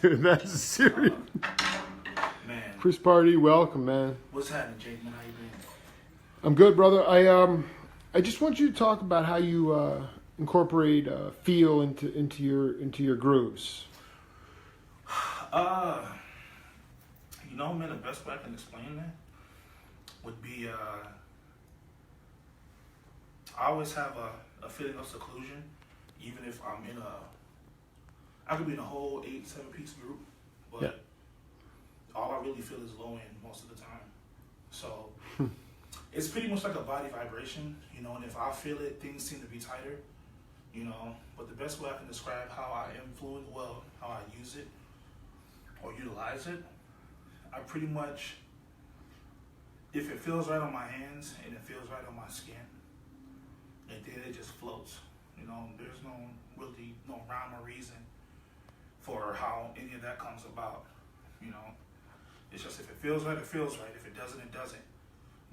Dude, that's serious. Man. Cole-Partee, welcome, man. What's happening, Jake? Man, how you been? I'm good, brother. I just want you to talk about how you incorporate feel into your grooves. Man, the best way I can explain that would be I always have a feeling of seclusion, even if I'm I could be in a whole 8-7 piece group, but yeah. all I really feel is low end most of the time. So it's pretty much like a body vibration, and if I feel it, things seem to be tighter, but the best way I can describe how I influence, how I use it or utilize it, I pretty much, if it feels right on my hands and it feels right on my skin, and then it just floats. There's no rhyme or reason for how any of that comes about. It's just if it feels right, it feels right. If it doesn't, it doesn't.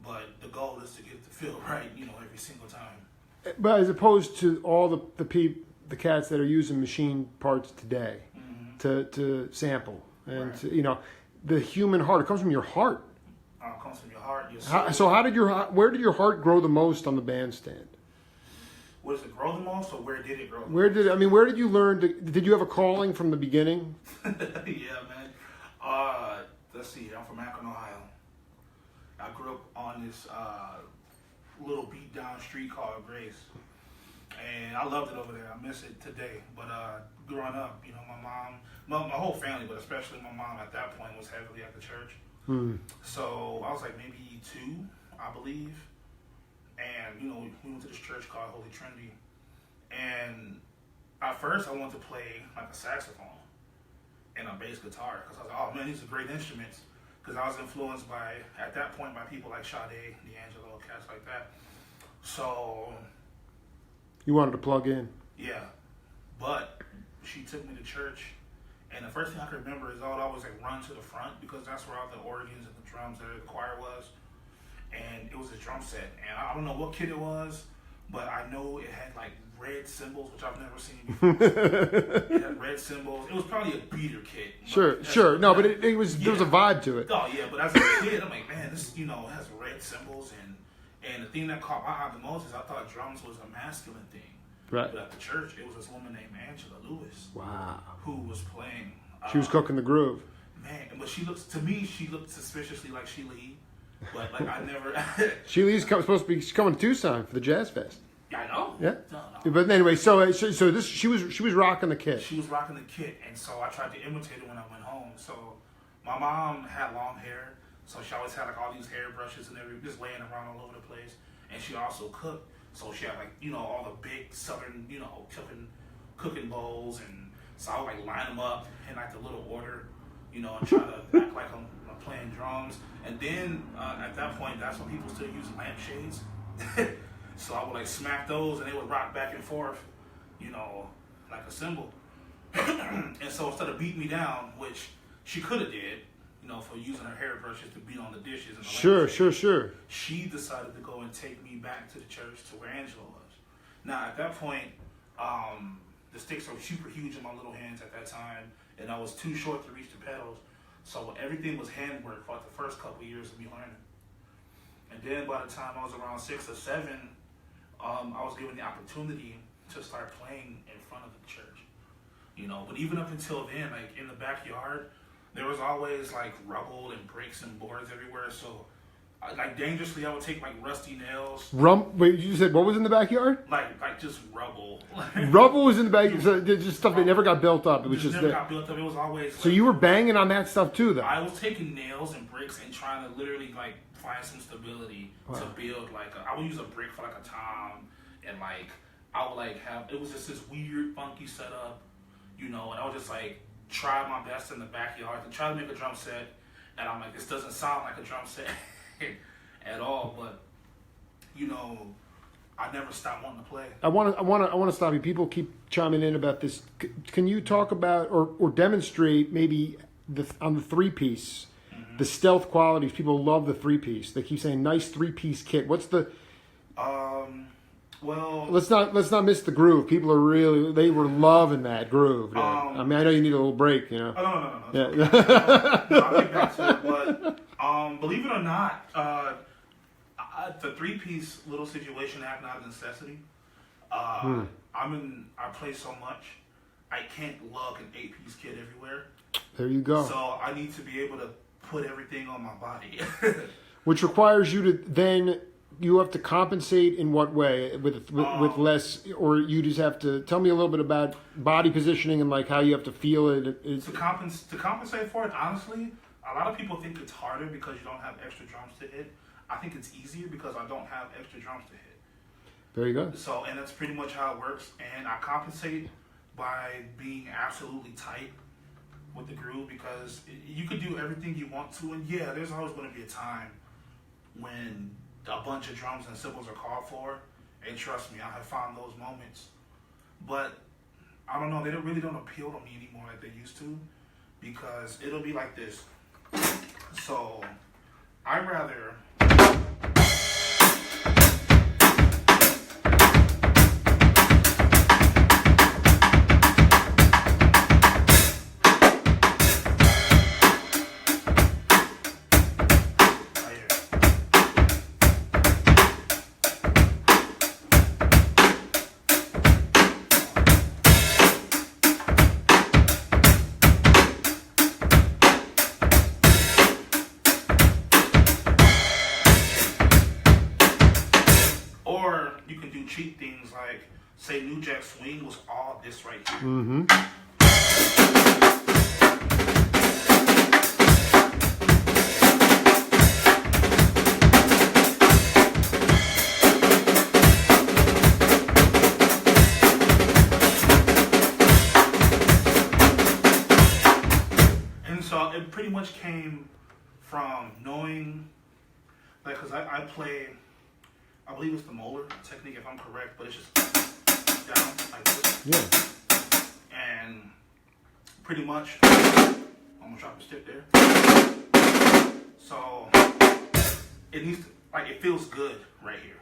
But the goal is to get it to feel right, every single time. But as opposed to all the cats that are using machine parts today to sample and right. The human heart, it comes from your heart. It comes from your heart, your soul. So where did your heart grow the most on the bandstand? Where does it grow the most, or where did it grow the most? Where did you learn did you have a calling from the beginning? Yeah, man. Let's see, I'm from Akron, Ohio. I grew up on this little beat down street called Grace. And I loved it over there. I miss it today. But growing up, my mom, my whole family, but especially my mom at that point was heavily at the church. So I was like maybe 2, I believe. And, we went to this church called Holy Trinity. And at first I wanted to play like a saxophone and a bass guitar. Because I was like, oh man, these are great instruments. Because I was influenced at that point, by people like Sade, D'Angelo, cats like that. So... You wanted to plug in. Yeah. But she took me to church. And the first thing I could remember is I would always run to the front because that's where all the organs and the drums that the choir was. And it was a drum set. And I don't know what kid it was, but I know it had red cymbals, which I've never seen before. It had red cymbals. It was probably a beater kit. Sure. No, but it was there was a vibe to it. Oh yeah, but as a kid, I'm like, man, this it has red cymbals and the thing that caught my eye the most is I thought drums was a masculine thing. Right. But at the church, it was this woman named Angela Lewis. Wow. Who was playing. She was cooking the groove. Man, but she looked suspiciously like Sheila E. But I never. Sheila E's supposed to be coming to Tucson for the Jazz Fest. Yeah, I know. Yeah. No. But anyway, so she was rocking the kit. She was rocking the kit, and so I tried to imitate it when I went home. So my mom had long hair, so she always had all these hairbrushes and everything just laying around all over the place. And she also cooked, so she had all the big southern cooking bowls, and so I would line them up in the little order, and try to act like I'm playing drums. And then at that point, that's when people still use lampshades. So I would smack those, and they would rock back and forth, like a cymbal. And so instead of beating me down, which she could have did, for using her hairbrushes to beat on the dishes and the Sure. She decided to go and take me back to the church to where Angela was. Now at that point, the sticks were super huge in my little hands at that time, and I was too short to reach the pedals. So everything was handwork for the first couple of years of me learning. And then by the time I was around 6 or 7, I was given the opportunity to start playing in front of the church. But even up until then, in the backyard, there was always rubble and bricks and boards everywhere. So dangerously, I would take rusty nails. Wait, you said what was in the backyard? Just rubble. Rubble was in the backyard. So just stuff that never got built up. It was just never got built up. It was always. So you were banging on that stuff too, though. I was taking nails and bricks and trying to literally find some stability to build I would use a brick for a tom, and I would have it was just this weird funky setup, and I would just try my best in the backyard to try to make a drum set, and I'm this doesn't sound like a drum set at all, but I never stopped wanting to play. I want to stop you. People keep chiming in about this. Can you talk about or demonstrate maybe on the 3-piece? The stealth qualities. People love the 3-piece. They keep saying nice 3-piece kit. What's the Well, let's not miss the groove. People they were loving that groove. Dude. I mean, I know you need a little break, you know. Oh, no. Yeah. No, I'll get back to it. But believe it or not, the 3-piece little situation happened out of necessity. I play so much, I can't lug an 8-piece kit everywhere. There you go. So I need to be able to put everything on my body. Which requires you to then. You have to compensate in what way? With less, or you just have to tell me a little bit about body positioning and like how you have to feel it. To compensate for it, honestly, a lot of people think it's harder because you don't have extra drums to hit. I think it's easier because I don't have extra drums to hit. There you go. So, and that's pretty much how it works. And I compensate by being absolutely tight with the groove because you could do everything you want to. And yeah, there's always going to be a time when a bunch of drums and cymbals are called for, and trust me, I have found those moments. But I don't know, they really don't appeal to me anymore like they used to, because it'll be like this. So I'd rather cheap things like, say, New Jack Swing was all this right here. Mm-hmm. And so it pretty much came from knowing, like, because I play, I believe it's the molar technique if I'm correct, but it's just down like this. Yeah. And pretty much, I'm gonna drop a stick there. So it needs to, like, it feels good right here.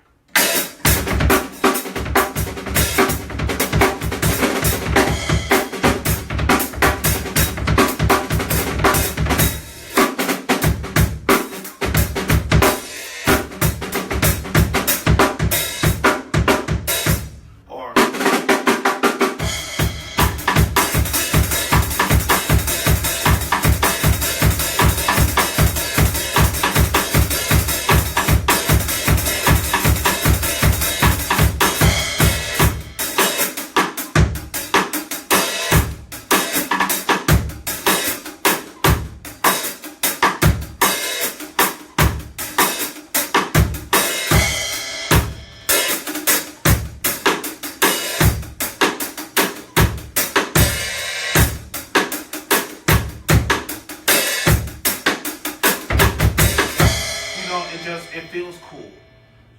It feels cool.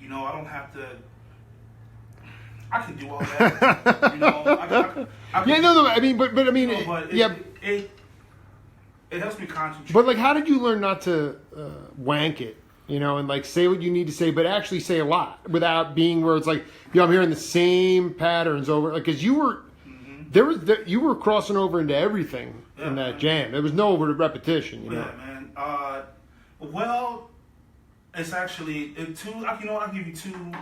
You know, I don't have to. I can do all that. You know, I yeah, no. I mean, but I mean, you know, but yeah. It helps me concentrate. But like, how did you learn not to wank it? You know, and like say what you need to say, but actually say a lot without being where it's like, I'm hearing the same patterns over. Like, because you were you were crossing over into everything in that jam. There was no repetition. You know? Man. Well. It's actually two. You know what? I'll give you two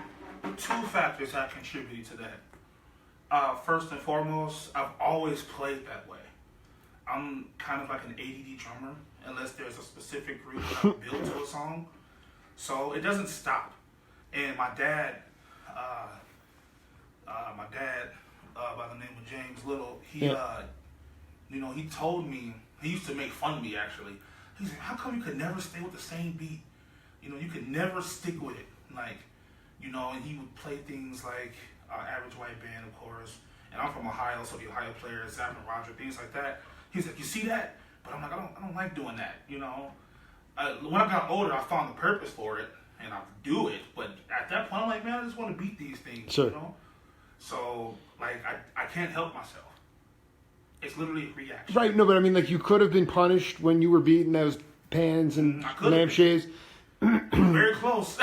factors that contributed to that. First and foremost, I've always played that way. I'm kind of like an ADD drummer, unless there's a specific group that I've built to a song. So it doesn't stop. And my dad, by the name of James Little, he told me, he used to make fun of me actually. He said, "How come you could never stay with the same beat? You know, you could never stick with it." Like, you know, and he would play things like Average White Band, of course. And I'm from Ohio, so the Ohio players, Zap and Roger, things like that. He's like, "You see that?" But I'm like, I don't like doing that, you know. When I got older, I found the purpose for it, and I do it. But at that point, I'm like, man, I just want to beat these things, sure. You know. So, like, I can't help myself. It's literally a reaction. Right, no, but I mean, like, you could have been punished when you were beating those pans and lampshades. Very close.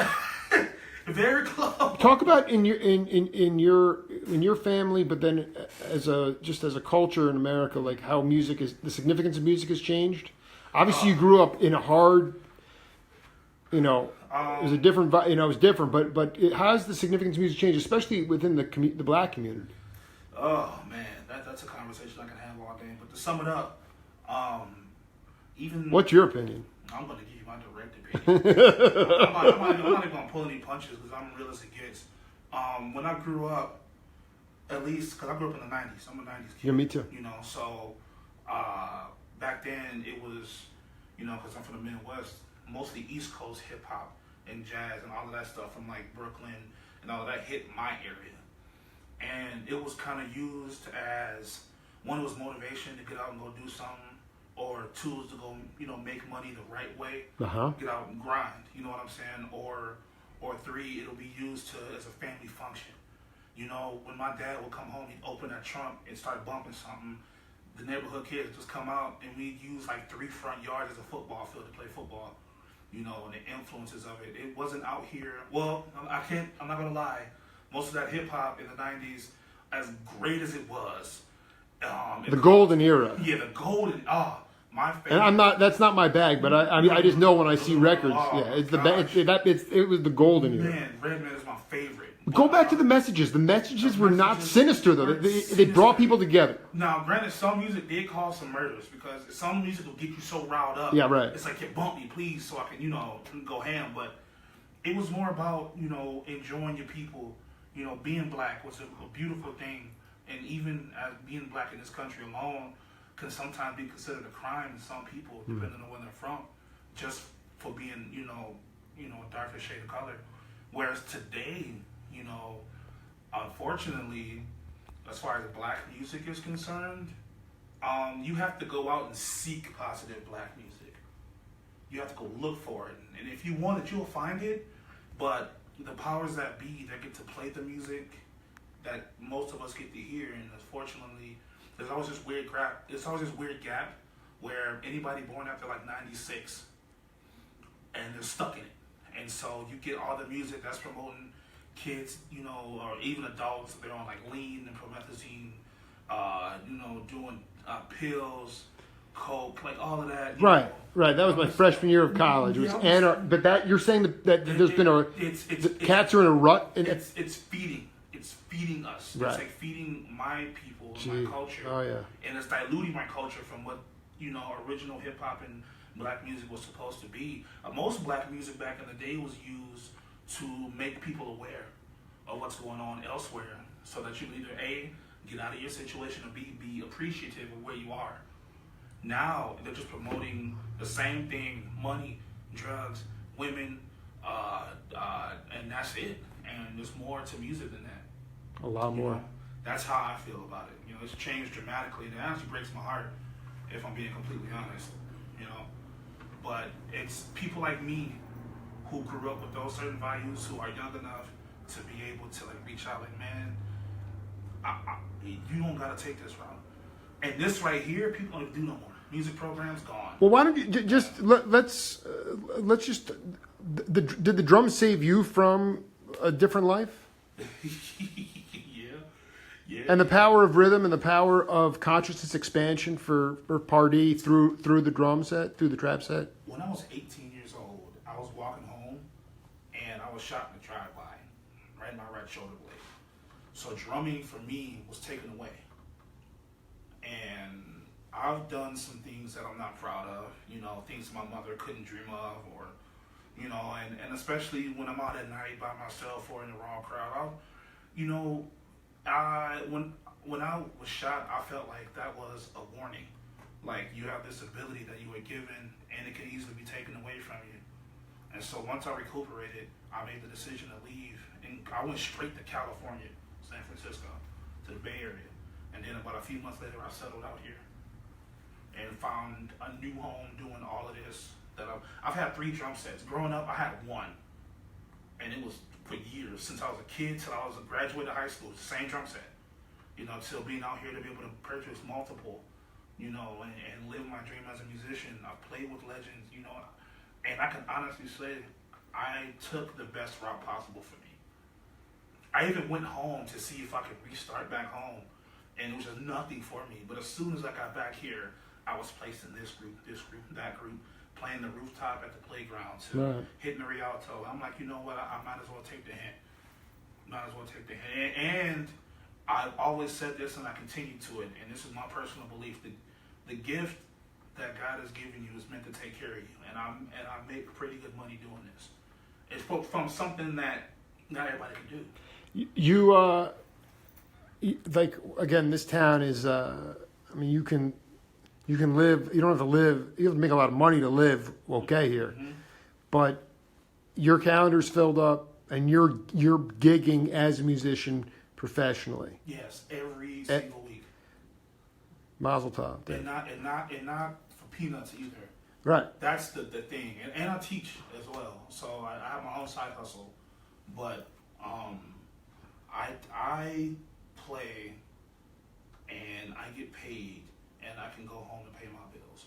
Very close. Talk about in your family, but then as a culture in America, like how the significance of music has changed. Obviously, you grew up in a hard, it was a different, it was different. But how has the significance of music changed, especially within the black community? Oh man, that's a conversation I can have all day. But to sum it up, even what's your opinion? I'm going to give you my direct opinion. I'm not even going to pull any punches because I'm real as it gets. When I grew up, at least, because I grew up in the 90s. I'm a 90s kid. Yeah, me too. So back then it was, because I'm from the Midwest, mostly East Coast hip hop and jazz and all of that stuff from like Brooklyn and all of that hit my area. And it was kind of used as, one, it was motivation to get out and go do something. Or tools to go, make money the right way. Get out and grind. You know what I'm saying? Or three, it'll be used as a family function. When my dad would come home, he'd open that trunk and start bumping something. The neighborhood kids would just come out and we'd use like 3 front yards as a football field to play football. And the influences of it. It wasn't out here. Well, I'm not gonna lie. Most of that hip hop in the 90s, as great as it was. The golden era. Yeah, the golden. My favorite. And that's not my bag, but I just know when I see records, it was the golden era. Man, Redman is my favorite. Go back to the messages. The messages were not sinister though. They brought people together. Now, granted, some music did cause some murders because some music will get you so riled up. Yeah, right. It's like, bump me, please, so I can, go ham. But it was more about, enjoying your people. Being black was a beautiful thing, and even as being black in this country alone can sometimes be considered a crime to some people, depending on where they're from, just for being, a darker shade of color. Whereas today, unfortunately, as far as black music is concerned, you have to go out and seek positive black music. You have to go look for it. And if you want it, you'll find it. But the powers that be that get to play the music that most of us get to hear, and unfortunately, there's always this weird gap where anybody born after like 96 and they're stuck in it. And so you get all the music that's promoting kids, or even adults, they're on like lean and promethazine, doing pills, coke, like all of that. Right. That was my freshman year of college. It was but that you're saying that there's been cats are in a rut. And it's feeding us. Right. It's like feeding my people, my culture. Oh yeah. And it's diluting my culture from what original hip hop and black music was supposed to be. Most black music back in the day was used to make people aware of what's going on elsewhere, so that you either A, get out of your situation, or B, be appreciative of where you are. Now they're just promoting the same thing: money, drugs, women, and that's it. And there's more to music than that. A lot more. That's how I feel about it. It's changed dramatically, and it actually breaks my heart, if I'm being completely honest. But it's people like me who grew up with those certain values, who are young enough to be able to reach out, man, you don't gotta take this route. And this right here, people don't do no more. Music programs gone. Well, why don't you just let's just did the drums save you from a different life? Yeah. And the power of rhythm and the power of consciousness expansion for Partee through the drum set, through the trap set. When I was 18 years old, I was walking home and I was shot in the drive-by, right in my right shoulder blade. So drumming for me was taken away. And I've done some things that I'm not proud of, things my mother couldn't dream of, or, and especially when I'm out at night by myself or in the wrong crowd, when I was shot, I felt like that was a warning. Like, you have this ability that you were given, and it can easily be taken away from you. And so once I recuperated, I made the decision to leave, and I went straight to California, San Francisco, to the Bay Area. And then about a few months later, I settled out here and found a new home doing all of this. I've had 3 drum sets. Growing up, I had 1, and it was for years, since I was a kid till I was a graduate of high school, the same drum set. Till being out here to be able to purchase multiple, and live my dream as a musician. I've played with legends, and I can honestly say I took the best route possible for me. I even went home to see if I could restart back home, and it was just nothing for me. But as soon as I got back here, I was placed in this group, that group, playing the rooftop at the playground, to hitting the Rialto. I'm like, you know what? I might as well take the hint. And I've always said this, and I continue to it, and this is my personal belief: the gift that God has given you is meant to take care of you, and I make pretty good money doing this. It's from something that not everybody can do. You like, again, this town is. I mean, you can live. You don't have to live. You have to make a lot of money to live okay here, but your calendar's filled up, and you're gigging as a musician professionally. Yes, every single week. Mazel tov. And not for peanuts either. Right. That's the thing, and I teach as well, so I have my own side hustle, but I play and I get paid, and I can go home and pay my bills.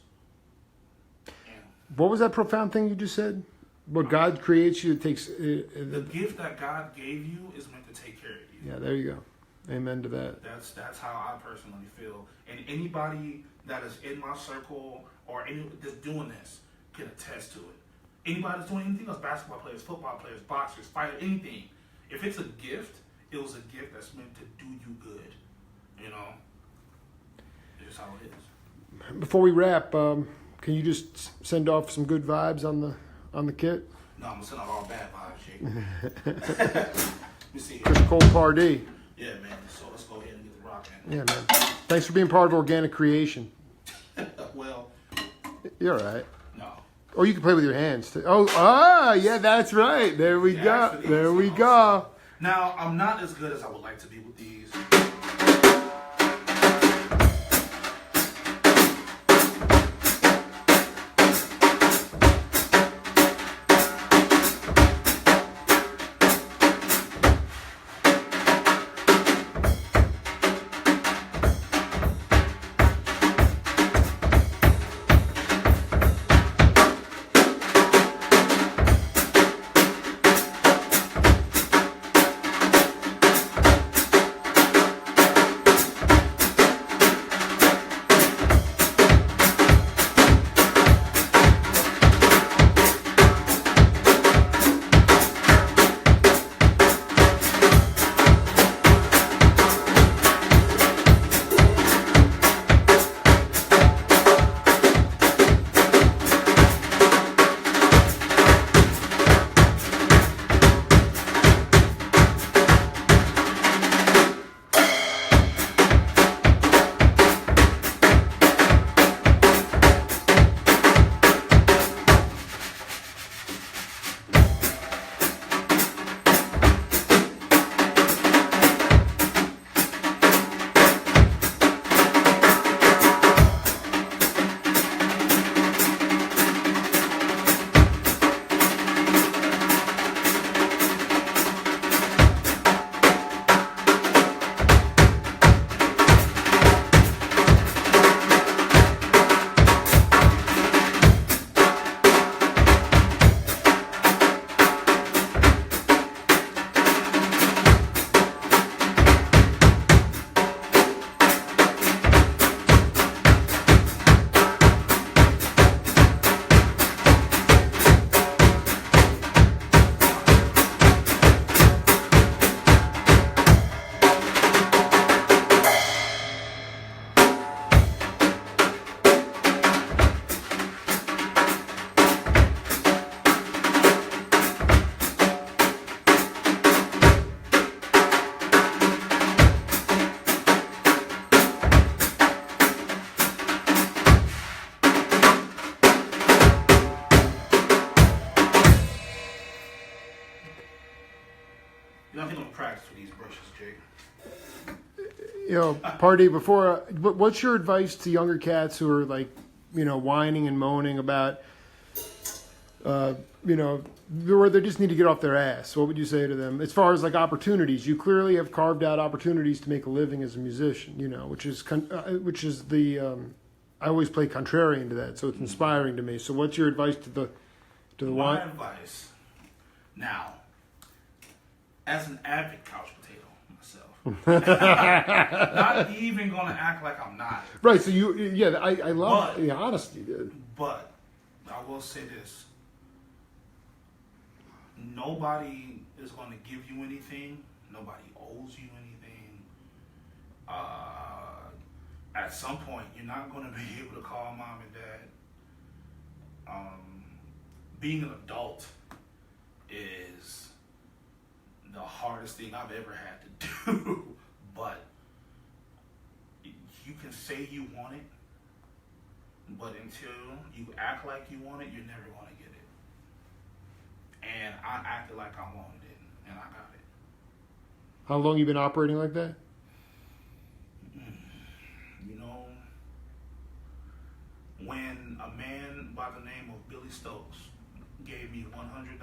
And what was that profound thing you just said? What God creates you, it takes... the gift that God gave you is meant to take care of you. Yeah, there you go. Amen to that. That's how I personally feel. And anybody that is in my circle or that's doing this can attest to it. Anybody that's doing anything else, basketball players, football players, boxers, fighters, anything. If it's a gift, it was a gift that's meant to do you good. You know? It's just how it is. Before we wrap, can you just send off some good vibes on the kit? No, I'm going to send out all bad vibes, Jake. Let me see here. Cole-Partee. Yeah, man. So let's go ahead and get the rocking. Yeah, man. Thanks for being part of Organic Creation. Well, you're all right. No. Or you can play with your hands too. Yeah, that's right. There we go. There we go. Now, I'm not as good as I would like to be with these. You know, I think I'm gonna practice with these brushes, Jake. You know, Partee, before, what's your advice to younger cats who are like, you know, whining and moaning about, you know, where they just need to get off their ass? What would you say to them as far as like opportunities? You clearly have carved out opportunities to make a living as a musician, you know, which is the I always play contrarian to that, so it's inspiring to me. So what's your advice to the My advice Now, as an avid couch potato myself, not even gonna act like I'm not. Right. So I love the honesty, dude. But I will say this: nobody is gonna give you anything. Nobody owes you anything. At some point, you're not gonna be able to call mom and dad. Being an adult is the hardest thing I've ever had to do. But you can say you want it, but until you act like you want it, you're never going to get it. And I acted like I wanted it, and I got it. How long you been operating like that? You know, when a man by the name of Billy Stokes gave me $100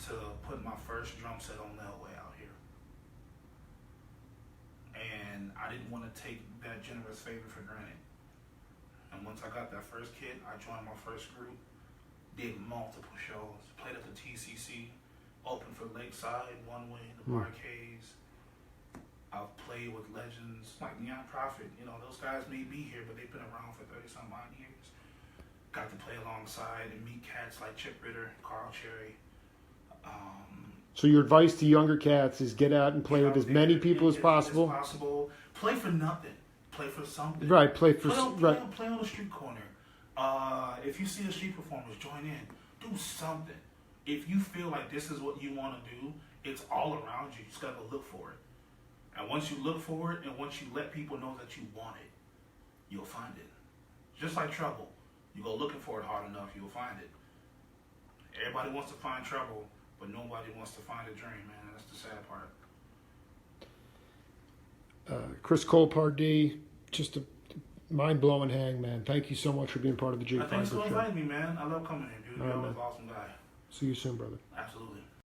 to put my first drum set on Elway out here, and I didn't want to take that generous favor for granted. And once I got that first kit, I joined my first group, did multiple shows, played at the TCC, opened for Lakeside, One Way, the Barcades. I've played with legends like Neon Prophet. You know, those guys may be here, but they've been around for 30-some odd years. Got to play alongside and meet cats like Chip Ritter, Carl Cherry. So your advice to younger cats is get out and play with as many people as possible. Play for nothing. Play for something. Right. Play on the street corner. If you see the street performers, join in. Do something. If you feel like this is what you want to do, it's all around you. You just gotta go look for it. And once you look for it, and once you let people know that you want it, you'll find it. Just like trouble. You go looking for it hard enough, you'll find it. Everybody wants to find trouble, but nobody wants to find a dream, man. That's the sad part. Chris Cole-Partee, just a mind-blowing hang, man. Thank you so much for being part of the Jake Feinberg Show. Thanks for inviting me, man. I love coming here, dude. You're always an awesome guy. See you soon, brother. Absolutely.